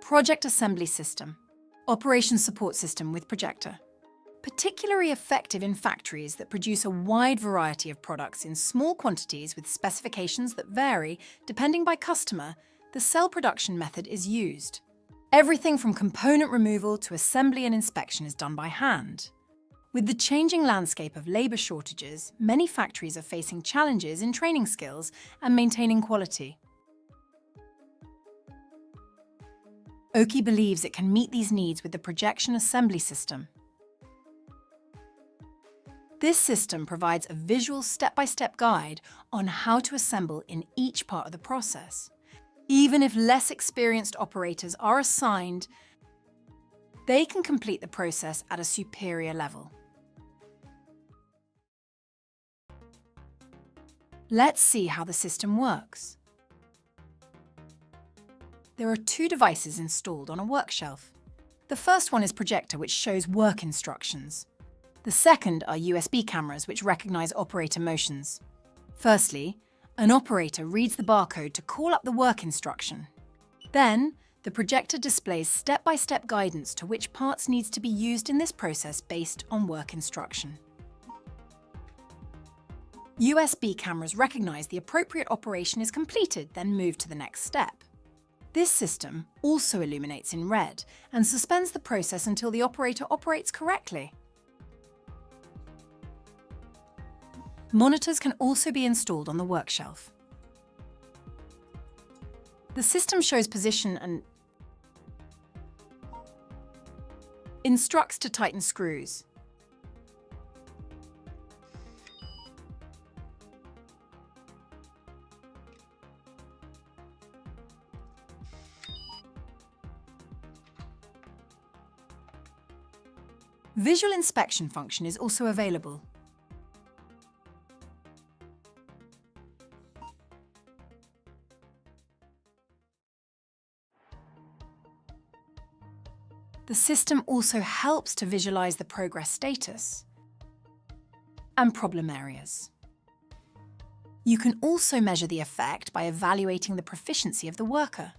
Project Assembly System, Operation Support System with Projector. Particularly effective in factories that produce a wide variety of products in small quantities with specifications that vary depending by customer, the cell production method is used. Everything from component removal to assembly and inspection is done by hand. With the changing landscape of labour shortages, many factories are facing challenges in training skills and maintaining quality. OKI believes it can meet these needs with the Projection Assembly System. This system provides a visual step-by-step guide on how to assemble in each part of the process. Even if less experienced operators are assigned, they can complete the process at a superior level. Let's see how the system works. There are two devices installed on a work shelf. The first one is Projector, which shows work instructions. The second are USB cameras, which recognize operator motions. Firstly, an operator reads the barcode to call up the work instruction. Then, the projector displays step-by-step guidance to which parts needs to be used in this process based on work instruction. USB cameras recognize the appropriate operation is completed, then move to the next step. This system also illuminates in red and suspends the process until the operator operates correctly. Monitors can also be installed on the work shelf. The system shows position and instructs to tighten screws. Visual inspection function is also available. The system also helps to visualize the progress status and problem areas. You can also measure the effect by evaluating the proficiency of the worker.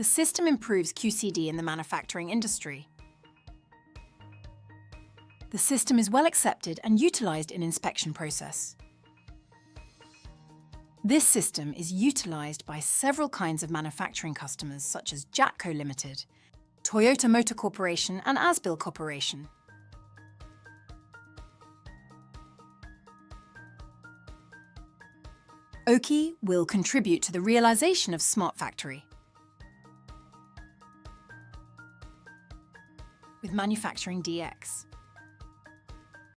The system improves QCD in the manufacturing industry. The system is well accepted and utilized in inspection process. This system is utilized by several kinds of manufacturing customers such as Jatco Limited, Toyota Motor Corporation and Asbil Corporation. OKI will contribute to the realization of Smart Factory with Manufacturing DX.